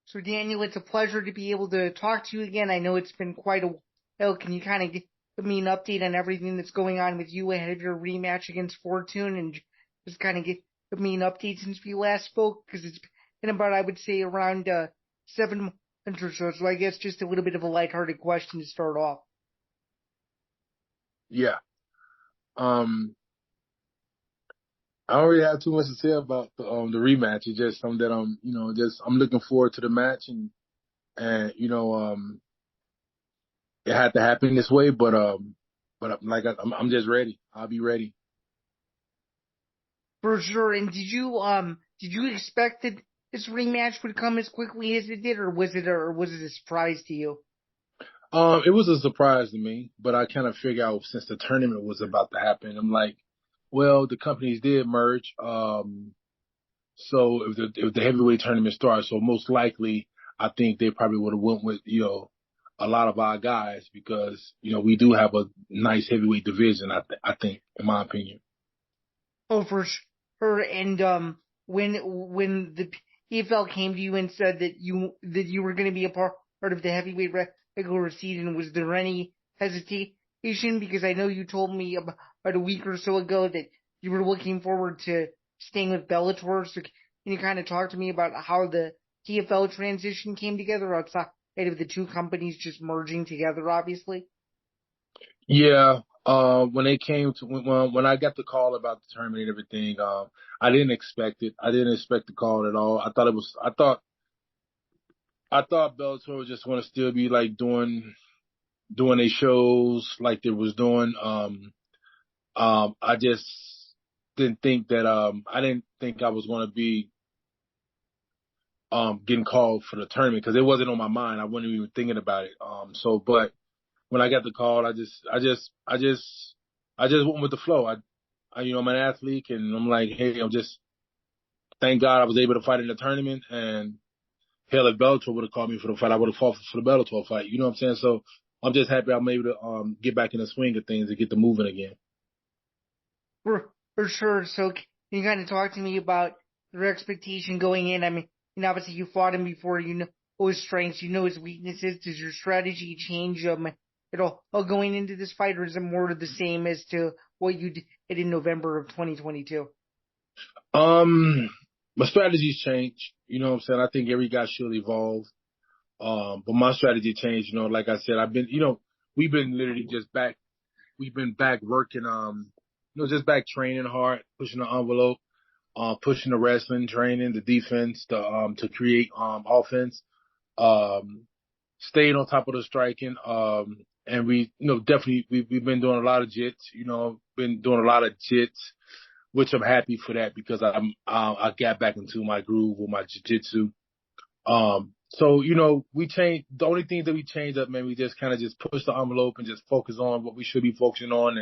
So Daniel, it's a pleasure to be able to talk to you again. I know it's been quite a while. Can you kind of give me an update on everything that's going on with you ahead of your rematch against Fortune, and just kind of give me an update since we last spoke? Because it's been about, I would say, around 7 months or so. So I guess just a little bit of a lighthearted question to start off. Yeah. Um, I don't really have too much to say about the rematch. It's just something that I'm looking forward to the match, and it had to happen this way, but like I'm just ready. I'll be ready. For sure. And did you expect that this rematch would come as quickly as it did, or was it a surprise to you? It was a surprise to me, but I kind of figured out since the tournament was about to happen, I'm like, well, the companies did merge. So if the heavyweight tournament starts, so most likely I think they probably would have went with a lot of our guys because we do have a nice heavyweight division. I think, in my opinion. Oh, for sure. And when the PFL came to you and said that you were going to be a part of the heavyweight regular season, was there any hesitation? Because I know you told me about a week or so ago that you were looking forward to staying with Bellator. So can you kind of talk to me about how the PFL transition came together outside of the two companies just merging together, obviously? Yeah. When they came to when I got the call about the tournament and everything, I didn't expect it. I didn't expect the call at all. I thought Bellator was just going to still be like doing their shows like they was doing. I just didn't think that I didn't think I was going to be getting called for the tournament because it wasn't on my mind. I wasn't even thinking about it. But when I got the call, I just went with the flow. I'm an athlete, and I'm like, hey, I'm just thank God I was able to fight in the tournament. And hell, if Bellator would have called me for the fight, I would have fought for the Bellator fight. You know what I'm saying? So I'm just happy I'm able to get back in the swing of things and get the moving again. For sure. So can you kind of talk to me about your expectation going in? I mean, obviously you fought him before. You know his strengths. You know his weaknesses. Does your strategy change at all going into this fight, or is it more of the same as to what you did in November of 2022? Um, my strategies change. You know what I'm saying? I think every guy should evolve. But my strategy changed. Like I said, we've been literally just back. We've been back working. Just back training hard, pushing the envelope, pushing the wrestling, training, the defense, to create offense. Um, staying on top of the striking. And definitely we've been doing a lot of jits. Been doing a lot of jits, which I'm happy for that because I got back into my groove with my jiu-jitsu. So we changed. The only thing that we changed up, man, we just kind of just push the envelope and just focus on what we should be focusing on,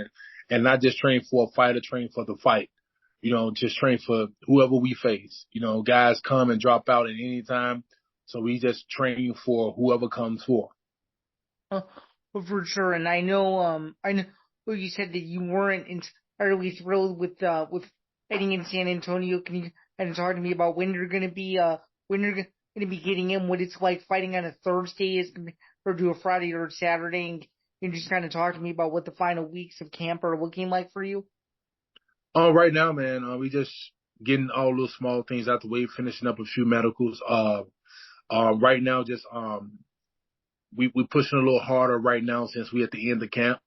and not just train for a fight or train for the fight. Just train for whoever we face. Guys come and drop out at any time, so we just train for whoever comes for. Uh, for sure. And I know you said that you weren't entirely thrilled with fighting in San Antonio. Can you kind of talk to me about when you're going to be getting in, what it's like fighting on a Thursday is compared to a Friday or a Saturday, and you just kind of talk to me about what the final weeks of camp are looking like for you? Right now, man, we just getting all those small things out the way, finishing up a few medicals. Right now, just we pushing a little harder right now since we at the end of camp,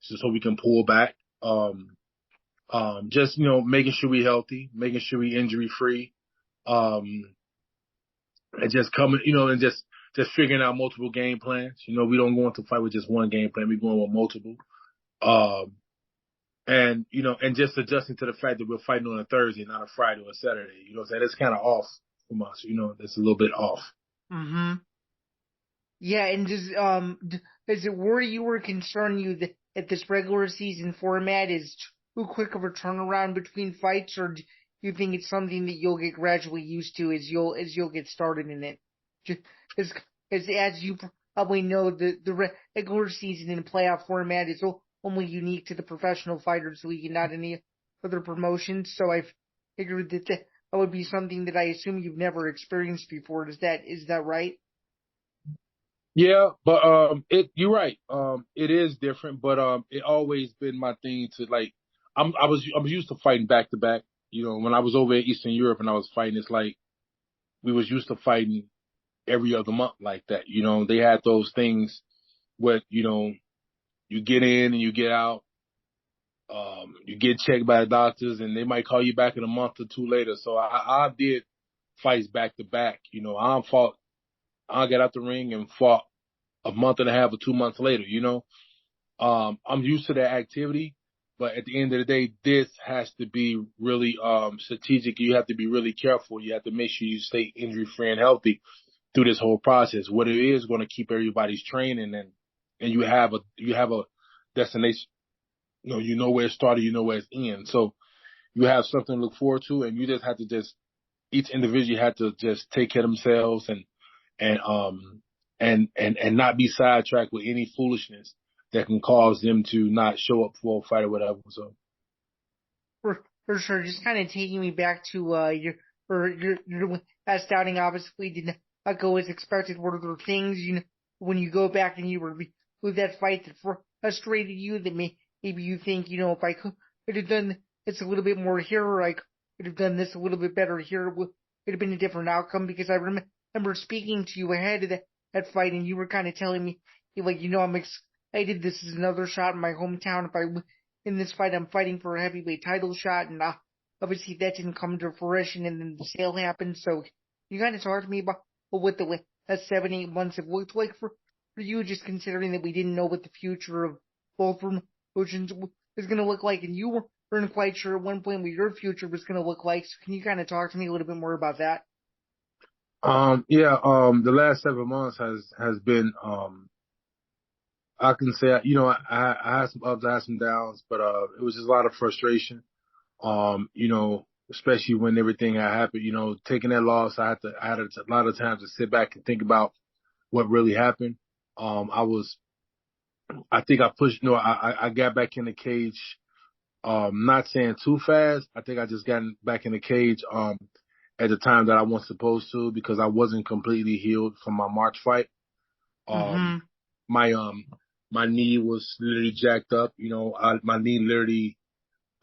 so we can pull back. Just making sure we healthy, making sure we injury free, um, and just coming, and just figuring out multiple game plans. We don't go into fight with just one game plan. We going with multiple. Um, and just adjusting to the fact that we're fighting on a Thursday, not a Friday or a Saturday. What I'm saying? That's kind of off from us. That's a little bit off. Mm-hmm. Yeah, and does it worry you or concern you that this regular season format is too quick of a turnaround between fights, or do you think it's something that you'll get gradually used to as you'll get started in it? Just as you probably know, the regular season and playoff format is only unique to the professional fighters league and not any other promotions. So I figured that that would be something that I assume you've never experienced before. Is that right? Yeah, but you're right. It is different, but it always been my thing to like. I was used to fighting back to back. You know, when I was over in Eastern Europe and I was fighting, it's like we was used to fighting every other month like that. You know, they had those things where you get in and you get out. You get checked by the doctors, and they might call you back in a month or two later. So I did fights back to back. You know, I got out the ring and fought a month and a half or 2 months later. I'm used to that activity, but at the end of the day, this has to be really strategic. You have to be really careful. You have to make sure you stay injury free and healthy through this whole process. What it is going to keep everybody's training, and you have a destination. You know where it started, you know where it's end. So you have something to look forward to, and you just have to each individual had to just take care of themselves and not be sidetracked with any foolishness that can cause them to not show up for a fight or whatever. So For sure. Just kind of taking me back to your last outing. Obviously, did not go as expected. Were there things when you go back and you with that fight that frustrated you that maybe you think if I could have done this a little bit more here, or I could have done this a little bit better here, would have been a different outcome? Because I remember speaking to you ahead of that fight, and you were kind of telling me like I'm excited. This is another shot in my hometown. If I in this fight, I'm fighting for a heavyweight title shot, and obviously that didn't come to fruition, and then the sale happened. So you kind of talked to me about what the last 7, 8 months have looked like for you, just considering that we didn't know what the future of both promotions was going to look like, and you weren't quite sure at one point what your future was going to look like. So can you kind of talk to me a little bit more about that? yeah, the last 7 months has been I can say I had some ups, I had some downs, but it was just a lot of frustration. Especially when everything had happened. Taking that loss, I had a lot of times to sit back and think about what really happened. I think I pushed. No, I got back in the cage. Not saying too fast. I think I just got back in the cage at the time that I wasn't supposed to, because I wasn't completely healed from my March fight. Um, Mm-hmm. my my knee was literally jacked up.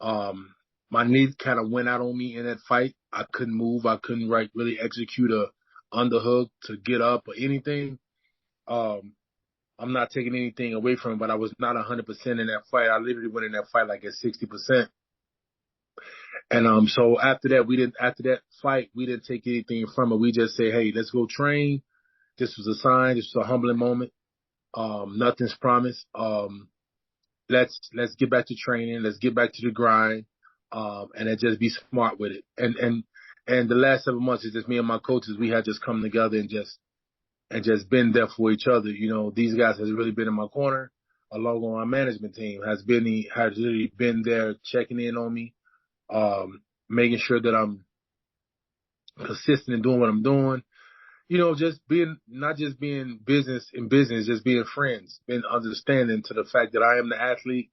Um, my knee kind of went out on me in that fight. I couldn't move. I couldn't really execute a underhook to get up or anything. Um, I'm not taking anything away from it, but I was not 100% in that fight. I literally went in that fight like at 60%. And so after that fight, we didn't take anything from it. We just say, hey, let's go train. This was a sign. This was a humbling moment. Nothing's promised. Let's get back to training. Let's get back to the grind. And then just be smart with it. And the last 7 months is just me and my coaches. We had just come together and just been there for each other. These guys has really been in my corner, along with my management team has literally been there checking in on me, making sure that I'm consistent in doing what I'm doing. Just being, not just being business in business, just being friends, being understanding to the fact that I am the athlete,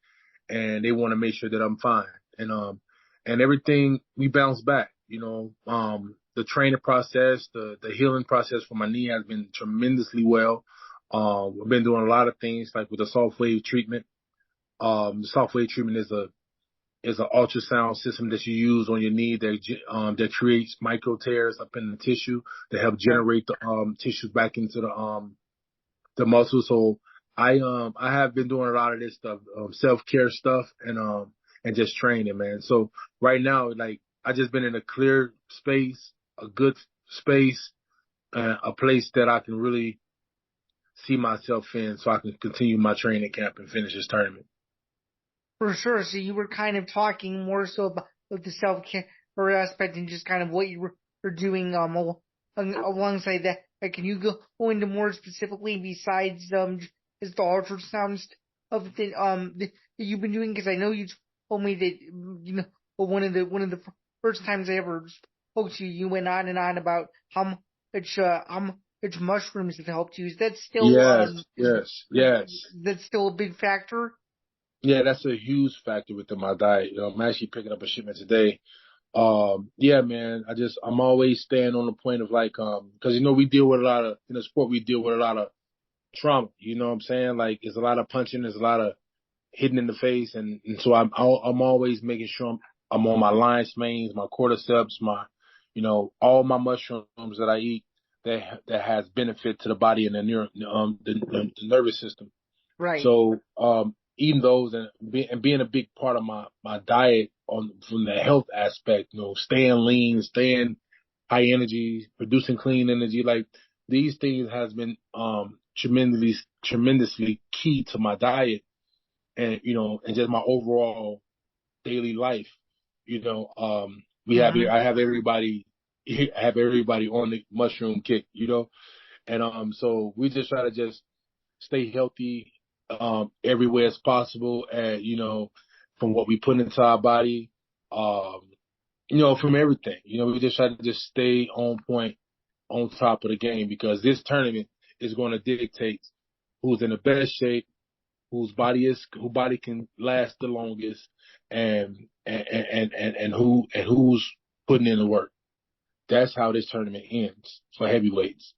and they want to make sure that I'm fine. And everything, we bounce back. The training process, the healing process for my knee has been tremendously well. I've been doing a lot of things like with the soft wave treatment. The soft wave treatment is an ultrasound system that you use on your knee that creates micro tears up in the tissue to help Yep. generate the tissues back into the muscle. So I have been doing a lot of this stuff, self care stuff, and just training, man. So right now, like, I just been in a clear space, a good space, a place that I can really see myself in, so I can continue my training camp and finish this tournament. For sure. So you were kind of talking more so about the self care aspect and just kind of what you were doing alongside that. Can you go into more specifically besides just the ultrasound stuff that you've been doing? Because I know you told me that one of the first times I ever spoke to you, you went on and on about how much mushrooms have helped you. Is that still Yes, yes, yes. that's still a big factor? Yeah, that's a huge factor within my diet. I'm actually picking up a shipment today Yeah, man. I'm always staying on the point of like, cause we deal with a lot of, in the sport, we deal with a lot of trauma. You know what I'm saying? Like, it's a lot of punching, there's a lot of hitting in the face. And so I'm always making sure I'm on my lion's manes, my cordyceps, all my mushrooms that I eat that has benefit to the body and the nervous system. Right. So, eating those and being a big part of my diet from the health aspect, staying lean, staying high energy, producing clean energy, like these things has been, tremendously key to my diet and just my overall daily life. We have Mm-hmm. I have everybody, I have everybody on the mushroom kick, and so we just try to just stay healthy everywhere as possible, and from what we put into our body, um, from everything. We just try to just stay on point, on top of the game, because this tournament is going to dictate who's in the best shape, whose body can last the longest, and who's putting in the work. That's how this tournament ends for heavyweights.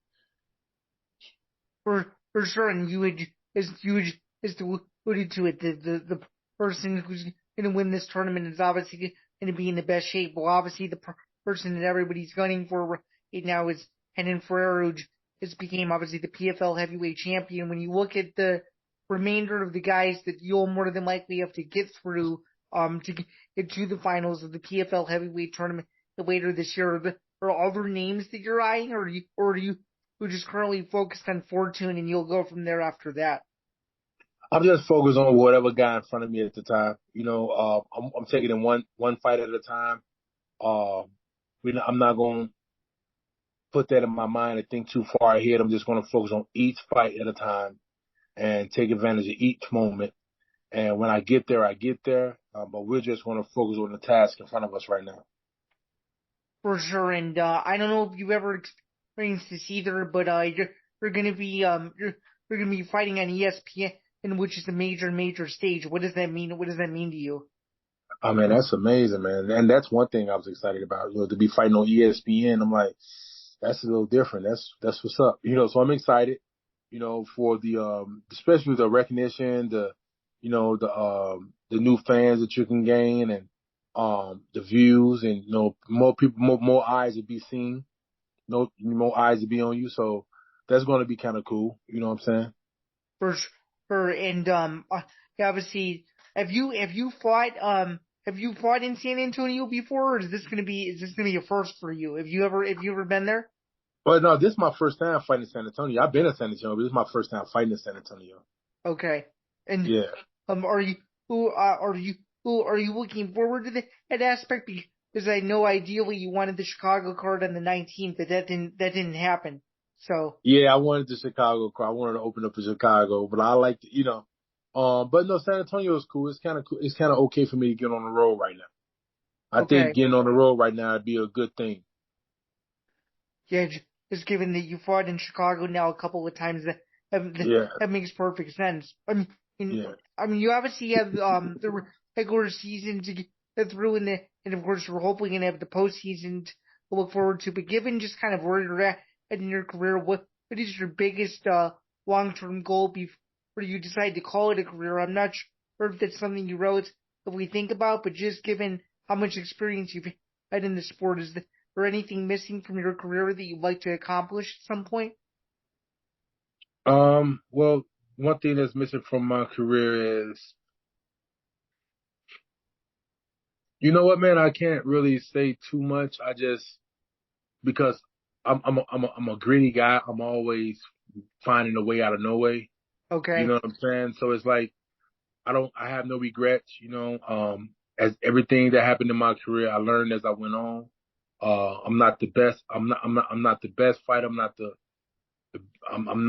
For sure, and you would just alluded to it. The person who's going to win this tournament is obviously going to be in the best shape. Well, obviously the person that everybody's gunning for right now is Henan Ferrer, who just became obviously the PFL heavyweight champion. When you look at the remainder of the guys that you'll more than likely have to get through to get to the finals of the PFL heavyweight tournament later this year, are other names that you're eyeing, or are you who just currently focused on Fortune, and you'll go from there after that? I'm just focused on whatever guy in front of me at the time. I'm taking it one fight at a time. Uh, I'm not going to put that in my mind and think too far ahead. I'm just going to focus on each fight at a time and take advantage of each moment. And when I get there, I get there. But we're just going to focus on the task in front of us right now. For sure, and I don't know if you've ever experienced this either, but you're gonna be you're gonna be fighting on ESPN, which is a major stage. What does that mean? What does that mean to you? I mean, that's amazing, man. And that's one thing I was excited about, to be fighting on ESPN. I'm like, that's a little different. That's what's up. So I'm excited, for especially the recognition, the new fans that you can gain, and the views, and more people, more eyes to be seen, no more eyes to be on you. So that's going to be kind of cool. You know what I'm saying? For sure, and yeah, obviously, have you fought in San Antonio before, or is this gonna be a first for you? Have you ever been there? But no, this is my first time fighting in San Antonio. I've been in San Antonio, but this is my first time fighting in San Antonio. Okay, and Yeah. are you are you looking forward to that aspect? Because I know ideally you wanted the Chicago card on the 19th, but that didn't happen. So Yeah, I wanted the Chicago crowd. I wanted to open up in Chicago, but I like, but no, San Antonio is cool. It's kind of cool. It's kind of okay for me to get on the road right now. I think okay, getting on the road right now would be a good thing. yeah, just given that you fought in Chicago now a couple of times, Yeah, that makes perfect sense. yeah. I mean, you obviously have the regular season to get through, and of course we're hoping to have the postseason to look forward to. But given just kind of where you're at in your career, what is your biggest long term goal before you decide to call it a career? I'm not sure if that's something you relatively think about, but just given how much experience you've had in the sport, is there anything missing from your career that you'd like to accomplish at some point? Well, one thing that's missing from my career is, you know what, man, I can't really say too much. Because I'm a gritty guy. I'm always finding a way out of no way. You know Okay, what I'm saying? So it's like, I have no regrets, as everything that happened in my career, I learned as I went on. I'm not the best. I'm not the best fighter. I'm not, I'm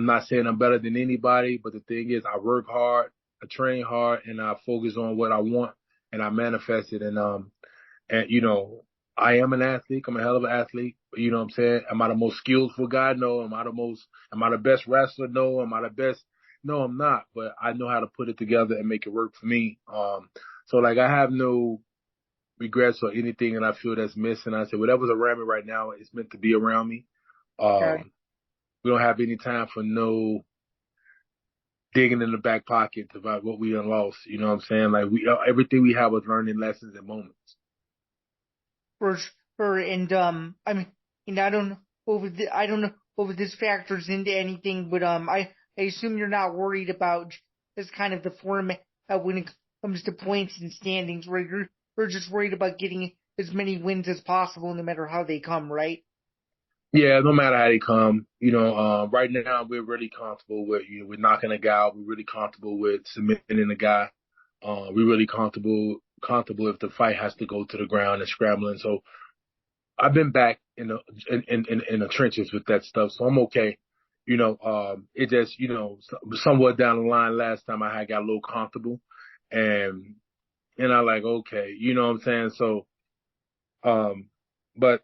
not saying I'm better than anybody, but the thing is, I work hard, I train hard, and I focus on what I want, and I manifest it. And I am an athlete. I'm a hell of an athlete. You know what I'm saying? Am I the most skillful guy? No. Am I the best wrestler? No. Am I the best? No, I'm not. But I know how to put it together and make it work for me. So like, I have no regrets or anything that I feel that's missing. I said, whatever's around me right now is meant to be around me. Okay. We don't have any time for no digging in the back pocket about what we done lost. You know what I'm saying? Like everything we have was learning lessons and moments. For sure. And I mean, and I don't know if this factors into anything, but I assume you're not worried about this kind of the format when it comes to points and standings, where you're just worried about getting as many wins as possible, no matter how they come, right? Yeah, no matter how they come, right now we're really comfortable with we're knocking a guy out. We're really comfortable with submitting a guy. We're really comfortable if the fight has to go to the ground and scrambling. So I've been back in the trenches with that stuff, so I'm okay. It just somewhat down the line last time I had got a little comfortable, and I like okay, you know what I'm saying. So, but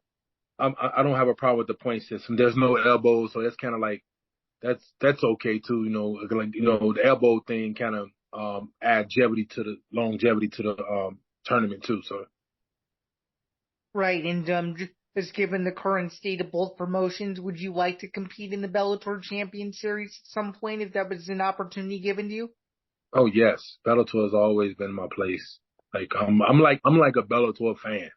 I don't have a problem with the point system. There's no elbows, so that's kind of like that's okay too. Like the elbow thing kind of add longevity to the tournament too. So Right. And just given the current state of both promotions, would you like to compete in the Bellator Champion Series at some point if that was an opportunity given to you? oh yes, Bellator has always been my place. Like I'm like a Bellator fan.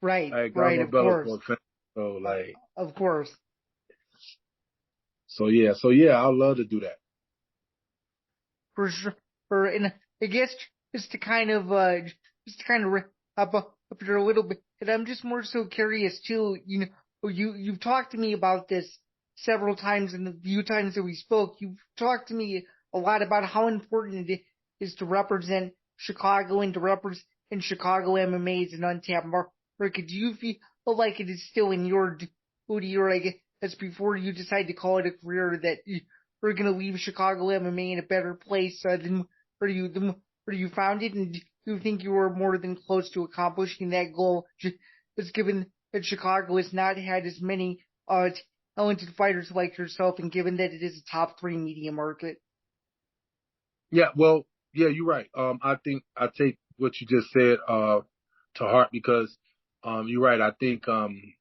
Right. Like I'm Right. a Of course. Bellator fan. So Uh, like of course. so yeah, I'd love to do that. For sure. And I guess just to kind of wrap up here a little bit, and I'm just more so curious too. You've talked to me about this several times, and the few times that we spoke, you've talked to me a lot about how important it is to represent Chicago and to represent Chicago MMA as an untapped market. Do you feel like it is still in your duty, or I guess before you decide to call it a career, that we're going to leave Chicago MMA in a better place than where you found it? And do you think you were more than close to accomplishing that goal, just given that Chicago has not had as many talented fighters like yourself, and given that it is a top three media market? Yeah, well, yeah, you're right. I think I take what you just said to heart because you're right. I think I'm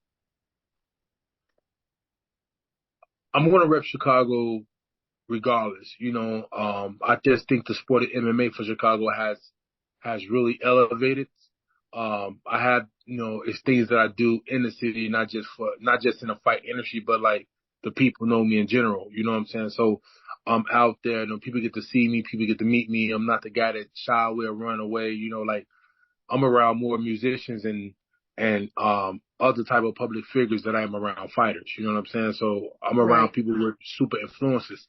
going to rep Chicago regardless. I just think the sport of MMA for Chicago has really elevated. I have, it's things that I do in the city, not just in the fight industry, but like the people know me in general. You know what I'm saying? So I'm out there. People get to see me, people get to meet me. I'm not the guy that shy away or run away. Like I'm around more musicians and other type of public figures than I am around fighters. You know what I'm saying? So I'm around Right, people with super influences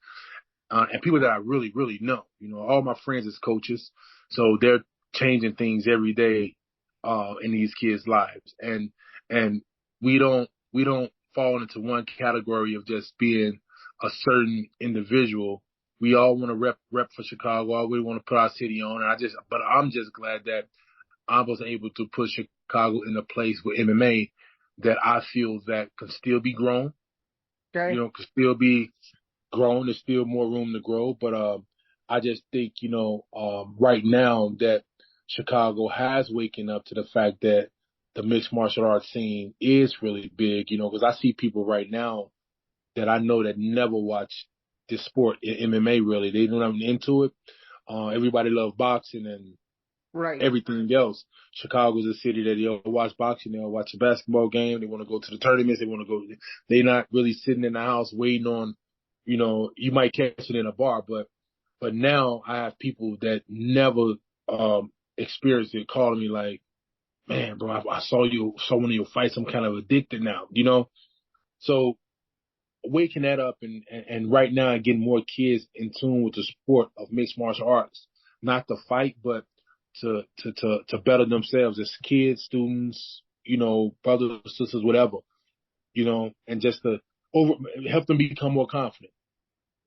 and people that I really, really know. All my friends is coaches, so they're changing things every day in these kids' lives, and we don't fall into one category of just being a certain individual. We all want to rep for Chicago. All we want to put our city on, but I'm just glad that I was able to put Chicago in a place with MMA that I feel that can still be grown. okay. Can still be grown. There's still more room to grow, but I just think right now that Chicago has waken up to the fact that the mixed martial arts scene is really big. Because I see people right now that I know that never watched this sport in MMA. Really, they don't have into it. Everybody loves boxing and Right. everything else. Chicago's a city that they'll watch boxing, they'll watch a basketball game, they want to go to the tournaments, they want to go. They're not really sitting in the house waiting on, you might catch it in a bar, but now I have people that never experienced it calling me like, man, bro, I saw one of your fights. I'm kind of addicted now. So waking that up and right now getting more kids in tune with the sport of mixed martial arts, not to fight, but to better themselves as kids, students, brothers, sisters, whatever, and just to over help them become more confident.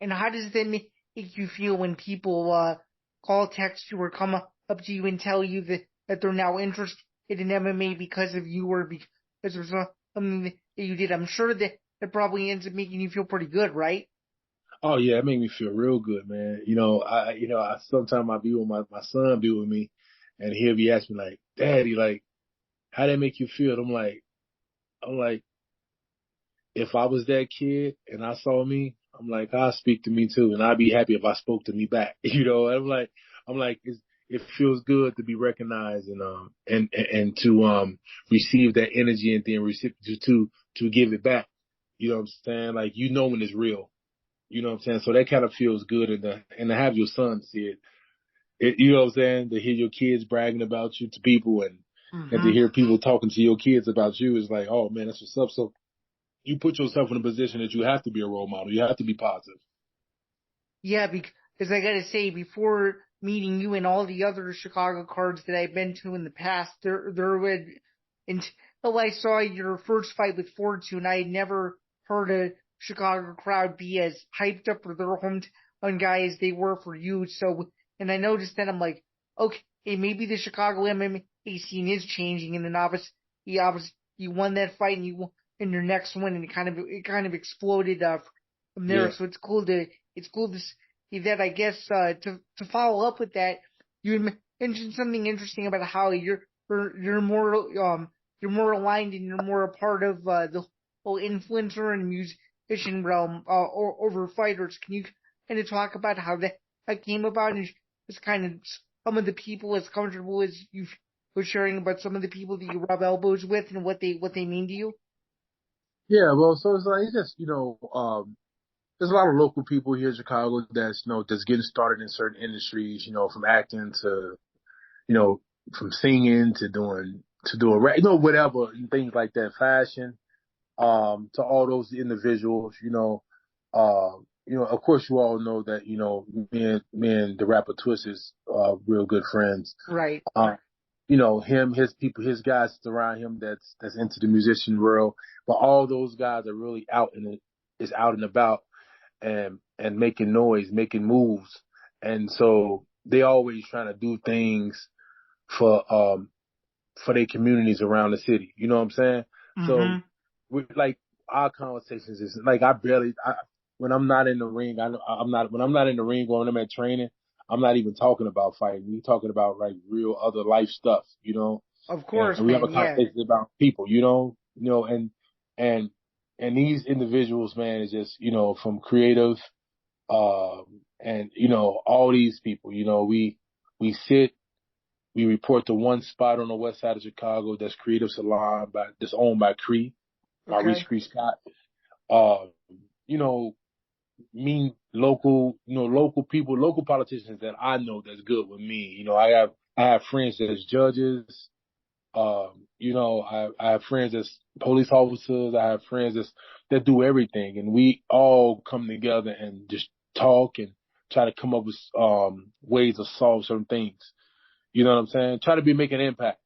And how does that make you feel when people call, text you, or come up to you and tell you that they're now interested in MMA because of you, or because of something that you did? I'm sure that it probably ends up making you feel pretty good, right? Oh yeah, it made me feel real good, man. I sometimes I be with my son be with me, and he'll be asking me like, Daddy, like, how that make you feel? I'm like, if I was that kid and I saw me, I'm like, I'll speak to me too, and I'd be happy if I spoke to me back. I'm like, it feels good to be recognized and to receive that energy and then receive to give it back. You know what I'm saying? Like when it's real. You know what I'm saying? So that kind of feels good, and to have your son see it. You know what I'm saying? To hear your kids bragging about you to people, and to Mm-hmm. hear people talking to your kids about you is like, oh man, that's what's up. So you put yourself in a position that you have to be a role model. You have to be positive. Yeah, because I gotta say, before meeting you and all the other Chicago cards that I've been to in the past, there would, until I saw your first fight with Fortune, I had never heard a Chicago crowd be as hyped up for their hometown guy as they were for you. So, and I noticed that I'm like, okay, maybe the Chicago MMA scene is changing, and then obviously, you won that fight, and you won in your next one, and it kind of exploded from there. Yeah. So it's cool to see that. I guess to follow up with that, you had mentioned something interesting about how you're more you're more aligned and you're more a part of the whole influencer and musician realm over fighters. Can you kind of talk about how that came about and just kind of some of the people as comfortable as you were sharing about some of the people that you rub elbows with and what they mean to you? Yeah. Well, so it's like, it's just, there's a lot of local people here in Chicago that's getting started in certain industries, from acting to, you know, from singing to doing rap, whatever, and things like that, fashion, to all those individuals, of course you all know that, me and the rapper Twist is, real good friends. Right. Uh, him, his people, his guys around him that's into the musician world, but all those guys are really out and about and making noise, making moves. And so they always trying to do things for for their communities around the city. You know what I'm saying? So Mm-hmm. we like our conversations is like when I'm not in the ring, I'm not when I'm not in the ring when I'm at training, I'm not even talking about fighting. We talking about like real other life stuff. Of And course, we have a man. Yeah. conversation about people, and and these individuals, man, is just, from creative, and all these people, we sit, we report to one spot on the west side of Chicago that's Creative Salon that's owned by Cree, Maurice Okay. Cree Scott. Uh, you know, local people, local politicians that I know that's good with me. I have friends that's judges. I have friends that's police officers. I have friends that do everything, and we all come together and just talk and try to come up with ways to solve certain things. You know what I'm saying? Try to make an impact.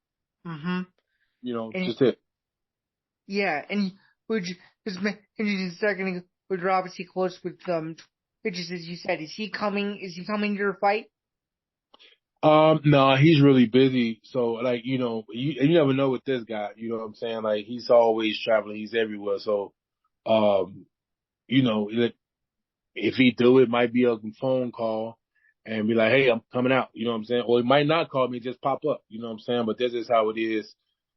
Mm-hmm. And Just it. yeah, and would you just mention a second ago, would you're obviously close with Twitches as you said. Is he coming? Is he coming to your fight? No, he's really busy. So like, you never know with this guy. You know what I'm saying? Like he's always traveling. He's everywhere. So, um, if he do, it might be a phone call and be like, hey, I'm coming out. You know what I'm saying? Or he might not call me, just pop up. You know what I'm saying? But this is how it is.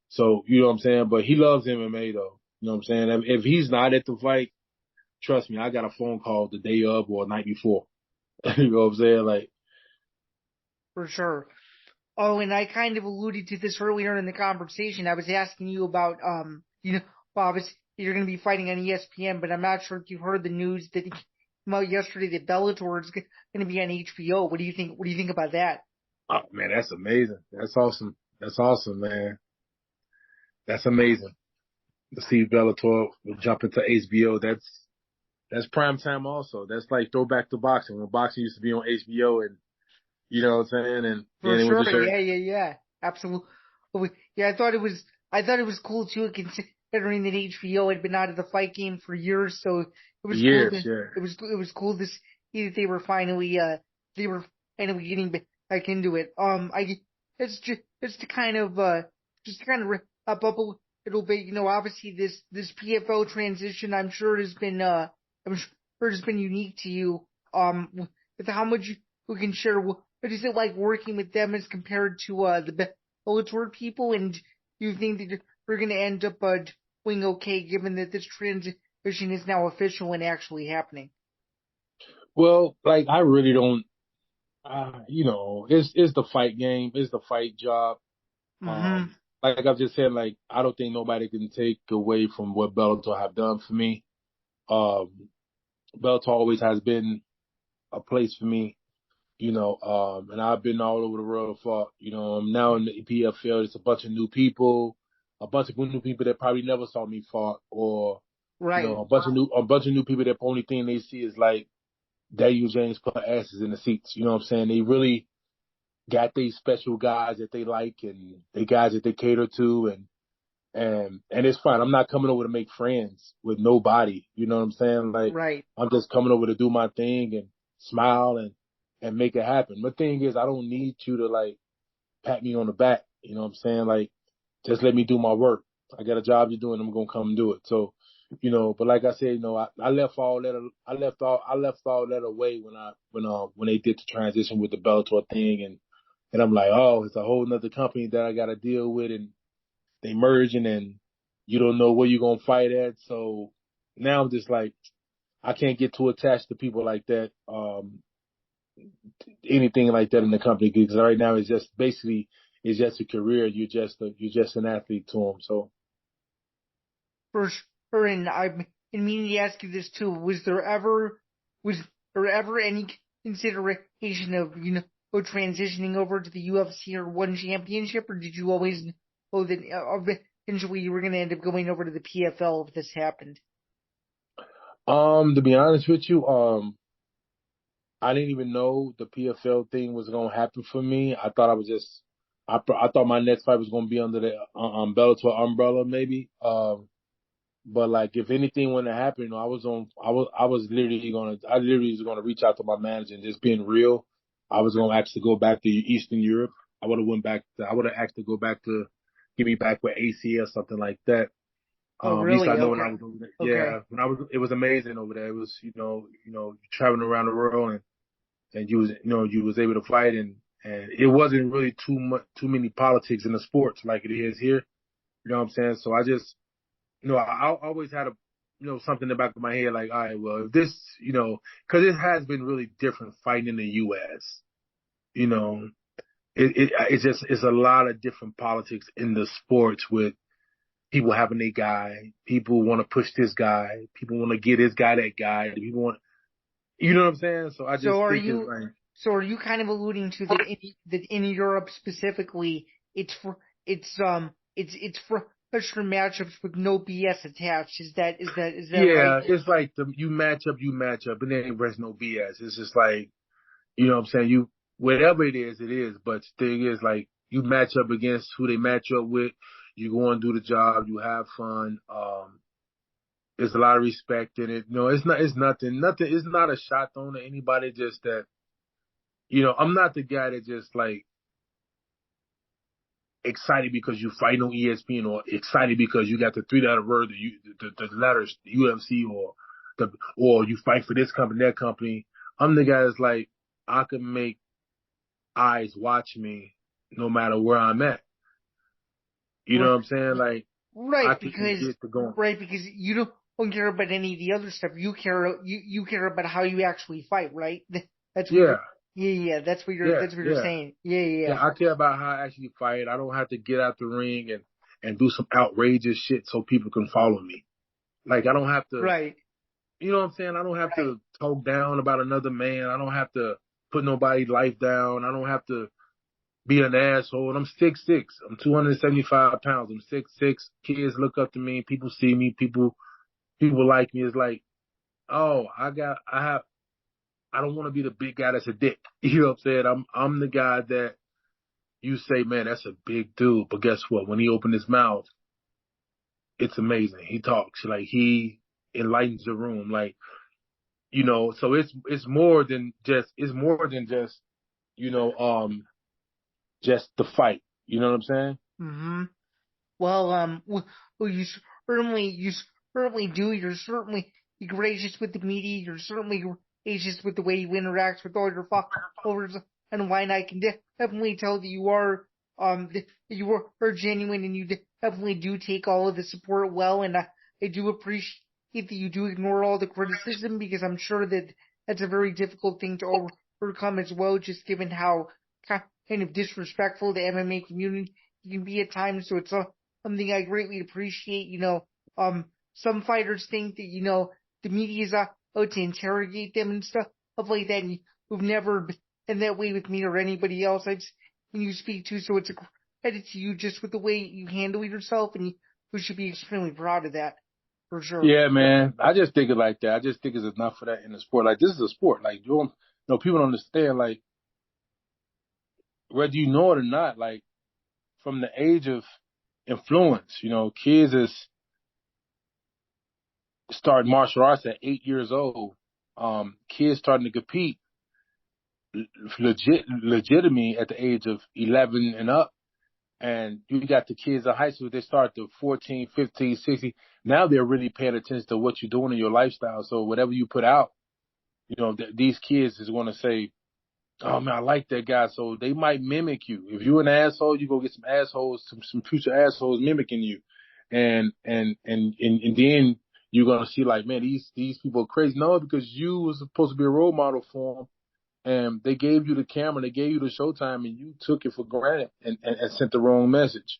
So, you know what I'm saying? But he loves MMA though. You know what I'm saying? If he's not at the fight, trust me, I got a phone call the day of or the night before. You know what I'm saying? Like, For sure. Oh, and I kind of alluded to this earlier in the conversation. I was asking you about Bob, you're going to be fighting on ESPN, but I'm not sure if you heard the news that came out yesterday that Bellator is going to be on HBO. What do you think? What do you think about that? oh man, that's amazing. That's awesome. That's awesome, man. That's amazing. To see Bellator jump into HBO, that's prime time also. That's like throwback to boxing when boxing used to be on HBO, and you know what I'm saying, and For then it was sure. just Yeah, yeah, yeah. Absolutely. Yeah, I thought it was cool too, considering that HBO had been out of the fight game for years. So it was cool years, to yeah. it was cool to see that they were finally getting back into it. It's to kind of wrap up a little bit. Obviously this PFO transition, I'm sure it has been unique to you. With how much we can share. what is it like working with them as compared to the Bellator people? And you think that you're going to end up doing okay, given that this transition is now official and actually happening? Well, like I really don't. It's the fight game, it's the fight job. Mm-hmm. Like I've just said, like I don't think nobody can take away from what Bellator have done for me. Um, Bellator always has been a place for me, and I've been all over the world for, I'm now in the PFL. It's a bunch of new people, a bunch of new people that probably never saw me fought, or Right. a bunch of new people that the only thing they see is like Daniel James put asses in the seats. You know what I'm saying? They really got these special guys that they like and they guys that they cater to, and it's fine. I'm not coming over to make friends with nobody. You know what I'm saying? Like Right. I'm just coming over to do my thing and smile and make it happen. The thing is, I don't need you to like pat me on the back. You know what I'm saying? Like just let me do my work. I got a job to do and I'm gonna come and do it. So, but like I said, I left all that I left all that away when they did the transition with the Bellator thing, and I'm like, oh, it's a whole nother company that I gotta deal with, and they merging, and you don't know where you're gonna fight at. So now I'm just like, I can't get too attached to people like that, anything like that in the company, because right now it's just a career. You're just an athlete to them. So For sure. And I'm meaning to ask you this too. Was there ever any consideration of transitioning over to the UFC or one championship, or did you always know that eventually you were going to end up going over to the PFL if this happened? to be honest with you, I didn't even know the PFL thing was gonna happen for me. I thought I thought my next fight was gonna be under the Bellator umbrella, maybe. But like, if anything were to happen, I literally was gonna reach out to my manager and just being real. I was gonna actually go back to Eastern Europe. I would have asked to go back to, get me back with AC or something like that. Oh, At least I really? know when Okay. I was over there. Okay. Yeah, it was amazing over there. It was, traveling around the world, and you was able to fight, and it wasn't really too many politics in the sports like it is here. You know what I'm saying? So I just, I always had something in the back of my head, like, all right, well, if this, because it has been really different fighting in the U.S. You know, it's a lot of different politics in the sports, with people having their guy, people want to push this guy, people want to get this guy that guy, people want, you know what I'm saying? So I just So are think it's you like, so are you kind of alluding to that in Europe specifically, it's for pressure matchups with no BS attached? Is that right? yeah, it's like you match up, and then there's no BS. It's just like, what I'm saying? Whatever it is, it is. But the thing is, like, you match up against who they match up with. You go and do the job. You have fun. There's a lot of respect in it. It's nothing. It's not a shot thrown at anybody. Just that, I'm not the guy that just like excited because you fight on ESPN, or excited because you got the three-letter word, the letters UFC, or you fight for this company, that company. I'm the guy that's like, I can make eyes watch me no matter where I'm at. You know R- what I'm saying? Like, I Right, can because get to going. you don't care about any of the other stuff. You care about how you actually fight, right? That's what you're. Yeah, Yeah, yeah. yeah, That's what you're yeah, saying. Yeah, yeah, yeah. yeah. I care about how I actually fight. I don't have to get out the ring and do some outrageous shit so people can follow me. Like, I don't have to. Right. You know what I'm saying? I don't have to talk down about another man. I don't have to put nobody's life down. I don't have to be an asshole. And I'm 6'6". I'm 275 pounds. I'm 6'6". Kids look up to me. People see me. People like me. It's like, oh, I don't want to be the big guy that's a dick. You know what I'm saying? I'm the guy that you say, man, that's a big dude. But guess what? When he opened his mouth, it's amazing. He talks like he enlightens the room. Like, so it's more than just, you know, um, just the fight. You know what I'm saying? Mm-hmm. Well, well, you certainly do. You're certainly gracious with the media. You're certainly gracious with the way you interact with all your followers and why not. I can definitely tell that you that you are genuine, and you definitely do take all of the support well, and I do appreciate that you do ignore all the criticism, because I'm sure that that's a very difficult thing to overcome as well, just given how kind of disrespectful the MMA community can be at times. So it's something I greatly appreciate. Some fighters think that, the media is out to interrogate them and stuff like that, and you've never been that way with me or anybody else when you speak to. So it's a credit to you just with the way you handle yourself, and you should be extremely proud of that, for sure. Yeah, man. I just think it like that. I just think it's enough for that in the sport. Like, this is a sport. Like, people don't understand, like, whether you know it or not, like, from the age of influence, kids is starting martial arts at 8 years old. Kids starting to compete legitimately at the age of 11 and up. And you got the kids in high school, they start to 14, 15, 16. Now they're really paying attention to what you're doing in your lifestyle. So whatever you put out, these kids is going to say, oh man, I like that guy. So they might mimic you. If you're an asshole, you go get some assholes, some future assholes mimicking you. And then you're going to see like, man, these people are crazy. No, because you was supposed to be a role model for them. And they gave you the camera, they gave you the showtime, and you took it for granted and sent the wrong message.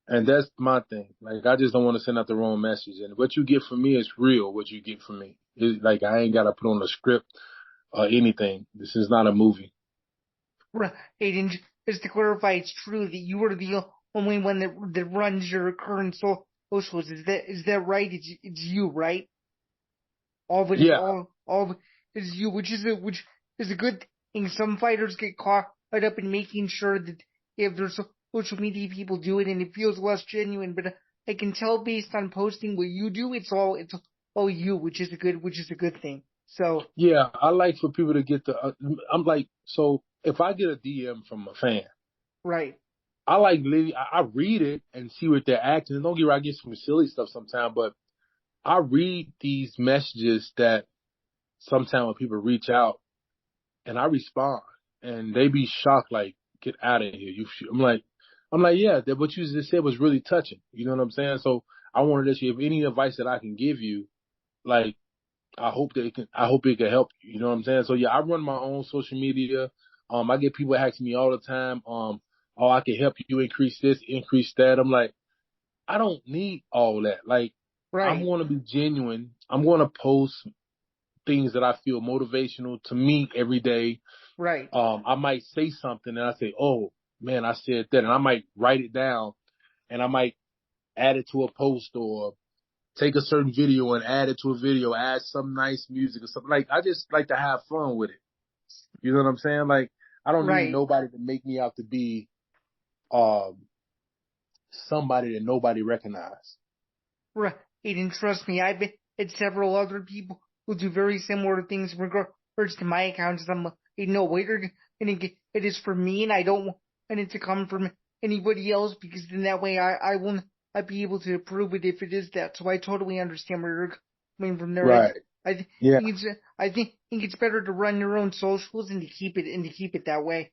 And that's my thing. Like, I just don't want to send out the wrong message. And what you get from me is real, what you get from me. It's like, I ain't got to put on a script or anything. This is not a movie. Right. And just to clarify, it's true that you are the only one that runs your current socials. Is that right? It's you, right? All of it is Yeah. all of it is you, which is a good thing. Some fighters get caught up in making sure that if there's social media people do it, and it feels less genuine. But I can tell based on posting what you do, it's all you, which is a good thing. So Yeah, I like for people to get I'm like, so if I get a DM from a fan, right, I like literally, I read it and see what they're acting. And don't get me wrong, I get some silly stuff sometimes, but I read these messages that sometimes when people reach out and I respond and they be shocked, like, get out of here. I'm like, yeah, that what you just said was really touching. You know what I'm saying? So I wanted to ask you if any advice that I can give you, like, I hope it can help you. You know what I'm saying? So yeah, I run my own social media. I get people asking me all the time, oh, I can help you increase this, increase that. I'm like, I don't need all that. Like, I'm right, going to be genuine. I'm going to post things that I feel motivational to me every day. right, I might say something and I say, oh man, I said that. And I might write it down and I might add it to a post or take a certain video and add it to a video, add some nice music or something. Like, I just like to have fun with it. You know what I'm saying? Like, I don't need right. nobody to make me out to be, um, somebody that nobody recognizes. Right. And trust me, I've been at several other people who do very similar things in regards to my accounts. I'm like, hey, no, wait, you're gonna get it is for me, and I don't want it to come from anybody else, because then that way I will not be able to approve it if it is that. So I totally understand where you're coming from there. Right. I think Yeah. it's better to run your own socials and to keep it that way.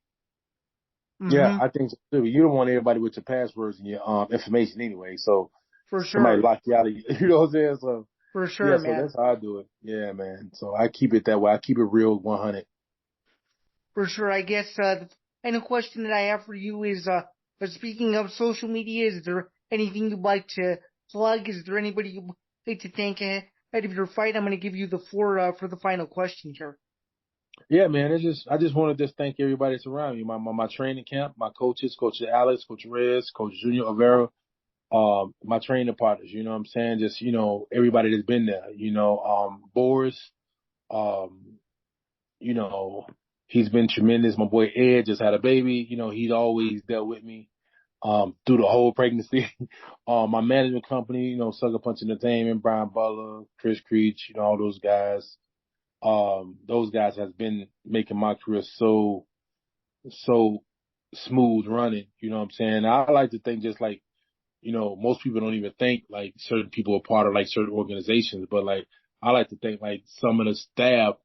Yeah, Mm-hmm. I think so too. You don't want everybody with your passwords and your information anyway. So For somebody sure. lock you out of you know what I'm saying? So For yeah, sure, so man. that's how I do it. Yeah, man. So I keep it that way. I keep it real 100. For sure. I guess the final question that I have for you is, speaking of social media, is there anything you'd like to plug? Is there anybody you'd like to thank ahead of your fight? I'm going to give you the floor for the final question here. Yeah, man. I just want to just thank everybody that's around me. My training camp, my coaches, Coach Alex, Coach Reyes, Coach Junior Olvera, my training partners, you know what I'm saying? Just, everybody that's been there, Boris, um, you know, he's been tremendous. My boy Ed just had a baby. He's always dealt with me, through the whole pregnancy. My management company, Sucker Punch Entertainment, Brian Butler, Chris Creech, all those guys. Those guys has been making my career so smooth running. You know what I'm saying? I like to think just like, most people don't even think like certain people are part of like certain organizations, but like I like to think like some of the staff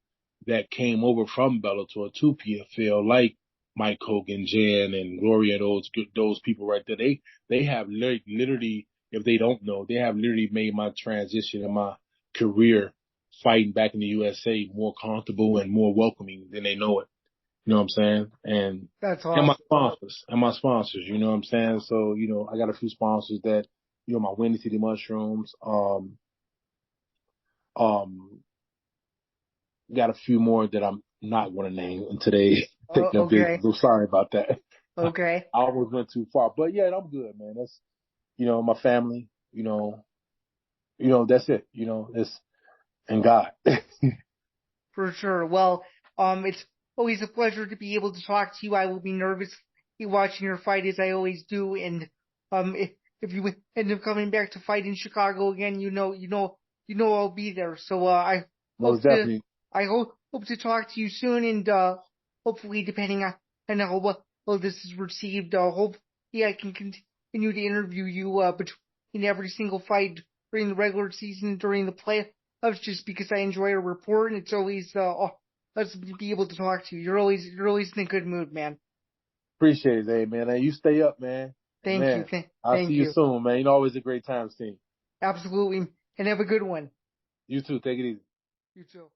that came over from Bellator to PFL, like Mike Hogan, Jan, and Gloria, those people right there. They have literally, if they don't know, they have literally made my transition in my career fighting back in the USA more comfortable and more welcoming than they know it. You know what I'm saying? That's And awesome. my sponsors, you know what I'm saying? So, I got a few sponsors that, my Windy City Mushrooms, um, got a few more that I'm not going to name until they take their business. Okay. I'm sorry about that. I Okay. almost went too far, but yeah, I'm good, man. That's, my family, that's it, it's, and God. For sure. Well, it's always a pleasure to be able to talk to you. I will be nervous watching your fight as I always do. And, if you end up coming back to fight in Chicago again, I'll be there. So, hope Most to, definitely. I hope to talk to you soon. And, hopefully, depending on how well this is received, hopefully I can continue to interview you, between every single fight during the regular season, during the playoffs, just because I enjoy a report, and it's always us to be able to talk to you. You're always in a good mood, man. Appreciate it, hey, man. Hey, you stay up, man. And Thank you. man, I'll see Thank you you. soon, man. Always a great time seeing you. Absolutely. And have a good one. You too. Take it easy. You too.